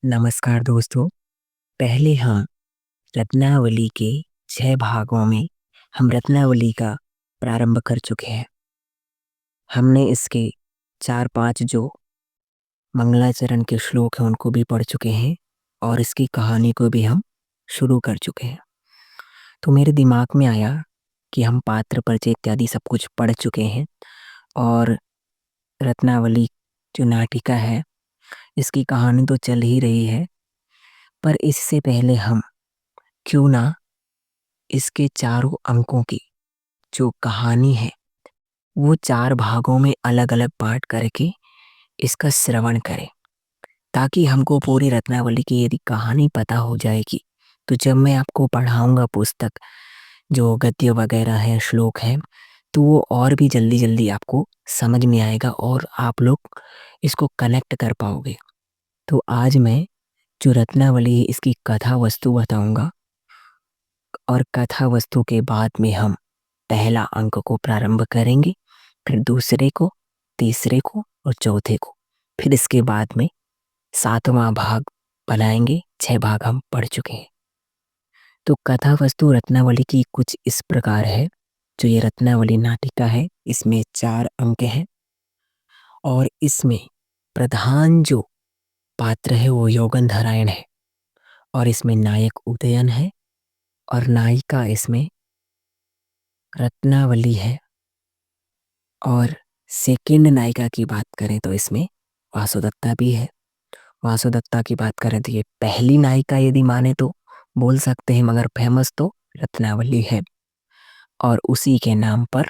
नमस्कार दोस्तों। पहले हम रत्नावली के 6 भागों में हम रत्नावली का प्रारंभ कर चुके हैं। हमने इसके 4-5 जो मंगलाचरण के श्लोक हैं उनको भी पढ़ चुके हैं और इसकी कहानी को भी हम शुरू कर चुके हैं। तो मेरे दिमाग में आया कि हम पात्र परिचय इत्यादि सब कुछ पढ़ चुके हैं और रत्नावली जो नाटिका है इसकी कहानी तो चल ही रही है, पर इससे पहले हम क्यों ना इसके चारों अंकों की जो कहानी है वो 4 भागों में अलग अलग पार्ट करके इसका श्रवण करें, ताकि हमको पूरी रत्नावली की यदि कहानी पता हो जाएगी तो जब मैं आपको पढ़ाऊंगा पुस्तक जो गद्य वगैरह है श्लोक है तो वो और भी जल्दी जल्दी आपको समझ में आएगा और आप लोग इसको कनेक्ट कर पाओगे। तो आज मैं जो रत्नावली है इसकी कथा वस्तु बताऊंगा और कथा वस्तु के बाद में हम पहला अंक को प्रारंभ करेंगे, फिर दूसरे को, तीसरे को और चौथे को। फिर इसके बाद में 7वां भाग बनाएंगे। 6 भाग हम पढ़ चुके हैं। तो कथा वस्तु रत्नावली की कुछ इस प्रकार है। जो ये रत्नावली नाटिका है इसमें 4 अंक हैं और इसमें प्रधान जो पात्र है वो योगंधरायण है और इसमें नायक उदयन है और नायिका इसमें रत्नावली है। और सेकंड नायिका की बात करें तो इसमें वासुदत्ता भी है। वासुदत्ता की बात करें तो ये पहली नायिका यदि माने तो बोल सकते हैं, मगर फेमस तो रत्नावली है और उसी के नाम पर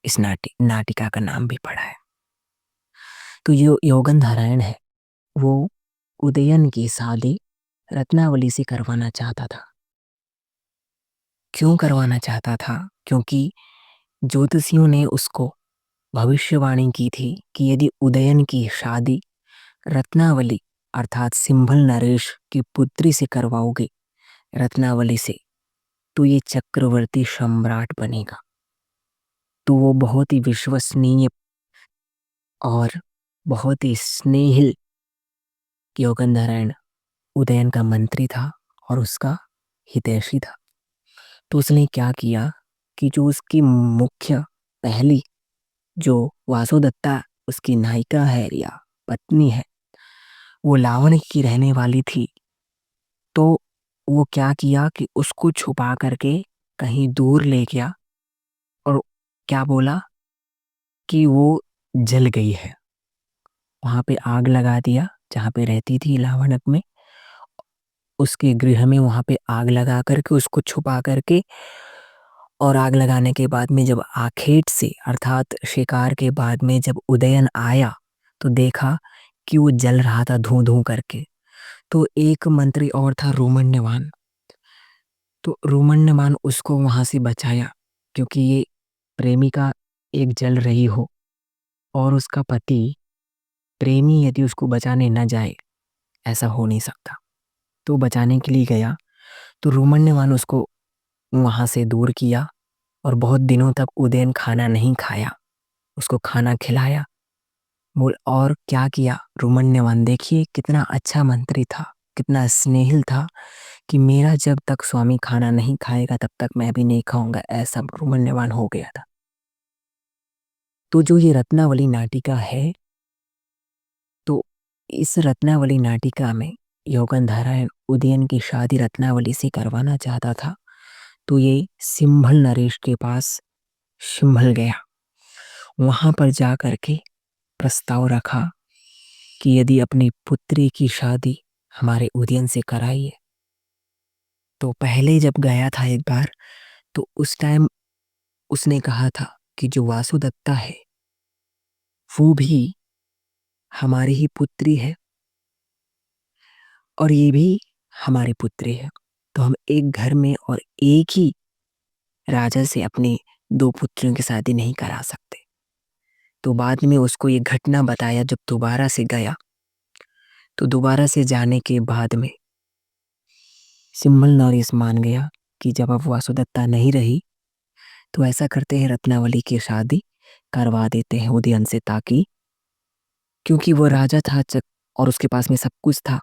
इस नाटिका का नाम भी पड़ा है। तो जो योगन है वो उदयन की शादी रत्नावली से करवाना चाहता था। क्यों करवाना चाहता था? क्योंकि ज्योतिषियों ने उसको भविष्यवाणी की थी कि यदि उदयन की शादी रत्नावली अर्थात सिंभल नरेश की पुत्री से करवाओगे, रत्नावली से, तो ये चक्रवर्ती सम्राट बनेगा। तो वो बहुत ही विश्वसनीय और बहुत ही स्नेहिल योगंधरायण उदयन का मंत्री था और उसका हितैषी था। तो उसने क्या किया कि जो उसकी मुख्य पहली जो वासुदत्ता उसकी नायिका है या पत्नी है वो लावण्य की रहने वाली थी, तो वो क्या किया कि उसको छुपा करके कहीं दूर ले गया और क्या बोला कि वो जल गई है। वहां पे आग लगा दिया जहां पे रहती थी लावणक में, उसके गृह में वहां पे आग लगा करके उसको छुपा करके, और आग लगाने के बाद में जब आखेट से अर्थात शिकार के बाद में जब उदयन आया तो देखा कि वो जल रहा था धूं धूं करके। तो एक मंत्री और था रोमन्यवान, तो रोमन्यवान उसको वहां से बचाया, क्योंकि ये प्रेमिका एक जल रही हो और उसका पति प्रेमी यदि उसको बचाने न जाए ऐसा हो नहीं सकता। तो बचाने के लिए गया तो रोमन्यवान उसको वहां से दूर किया और बहुत दिनों तक उदयन खाना नहीं खाया, उसको खाना खिलाया। बोल और क्या किया रोमन्यवान, देखिए कितना अच्छा मंत्री था, कितना स्नेहिल था कि मेरा जब तक स्वामी खाना नहीं खाएगा तब तक मैं भी नहीं खाऊंगा, ऐसा रोमन्यवान हो गया था। तो जो ये रत्नावली नाटिका है, तो इस रत्नावली नाटिका में योगंधरायण उदयन की शादी रत्नावली से करवाना चाहता था। तो ये सिंभल नरेश के पास शिम्भल गया, वहां पर जा करके प्रस्ताव रखा कि यदि अपनी पुत्री की शादी हमारे उदयन से कराइए। तो पहले जब गया था एक बार तो उस टाइम उसने कहा था कि जो वासुदत्ता है वो भी हमारी ही पुत्री है और ये भी हमारी पुत्री है, तो हम एक घर में और एक ही राजा से अपनी 2 पुत्रियों की शादी नहीं करा सकते। तो बाद में उसको ये घटना बताया जब दोबारा से गया। तो दोबारा से जाने के बाद में सिंबल नॉरिस मान गया कि जब अब वासुदत्ता नहीं रही तो ऐसा करते हैं रत्नावली की शादी करवा देते हैं उदयन से, ताकि क्योंकि वो राजा था और उसके पास में सब कुछ था,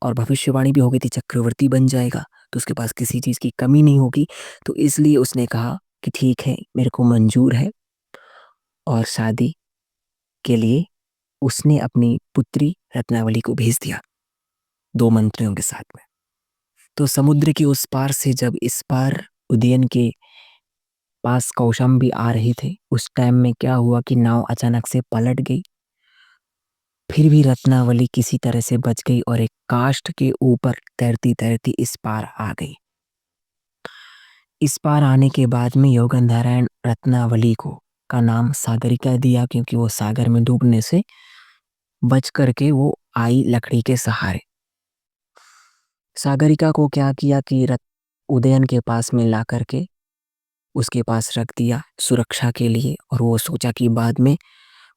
और भविष्यवाणी भी हो गई थी चक्रवर्ती बन जाएगा, तो उसके पास किसी चीज़ की कमी नहीं होगी। तो इसलिए उसने कहा कि ठीक है, मेरे को मंजूर है। और शादी के लिए उसने अपनी पुत्री रत्नावली को भेज दिया 2 मंत्रियों के साथ में। तो समुद्र के उस पार से जब इस पार उदयन के पास कौशाम्बी आ रहे थे, उस टाइम में क्या हुआ कि नाव अचानक से पलट गई। फिर भी रत्नावली किसी तरह से बच गई और एक काष्ठ के ऊपर तैरती-तैरती इस पार आ गई। इस पार आने के बाद में योगंधरायण रत्नावली को का नाम सागरिका दिया, क्योंकि वो सागर में डूबने से बच करके वो आई लकड़ी के सहारे। सागरिका को क्या किया कि उदयन के पास में ला करके उसके पास रख दिया सुरक्षा के लिए, और वो सोचा कि बाद में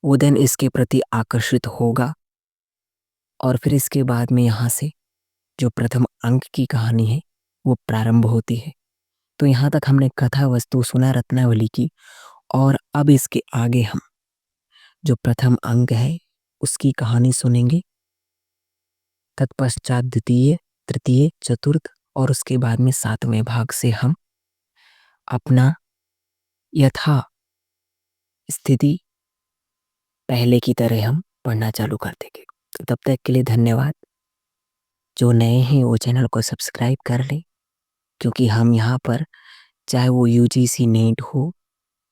उदयन इसके प्रति आकर्षित होगा। और फिर इसके बाद में यहाँ से जो प्रथम अंक की कहानी है वो प्रारंभ होती है। तो यहाँ तक हमने कथा वस्तु सुना रत्नावली की, और अब इसके आगे हम जो प्रथम अंक है उसकी कहानी सुनेंगे। तत्पश्चात द्वितीय, तृतीय, चतुर्थ और उसके बाद में 7वें भाग से हम अपना यथा स्थिति पहले की तरह हम पढ़ना चालू कर देंगे। तो तब तक के लिए धन्यवाद। जो नए हैं वो चैनल को सब्सक्राइब कर लें, क्योंकि हम यहाँ पर चाहे वो यूजीसी नेट हो,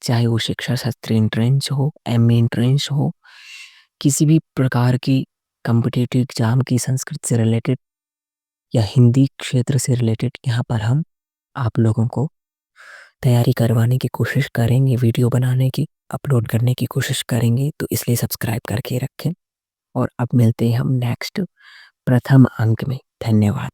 चाहे वो शिक्षा शास्त्री एंट्रेंस हो, एमए एंट्रेंस हो, किसी भी प्रकार की कॉम्पिटिटिव एग्जाम की संस्कृत से रिलेटेड या हिंदी क्षेत्र से रिलेटेड यहाँ पर हम आप लोगों को तैयारी करवाने की कोशिश करेंगे, वीडियो बनाने की, अपलोड करने की कोशिश करेंगे। तो इसलिए सब्सक्राइब करके रखें, और अब मिलते हैं हम नेक्स्ट प्रथम अंक में। धन्यवाद।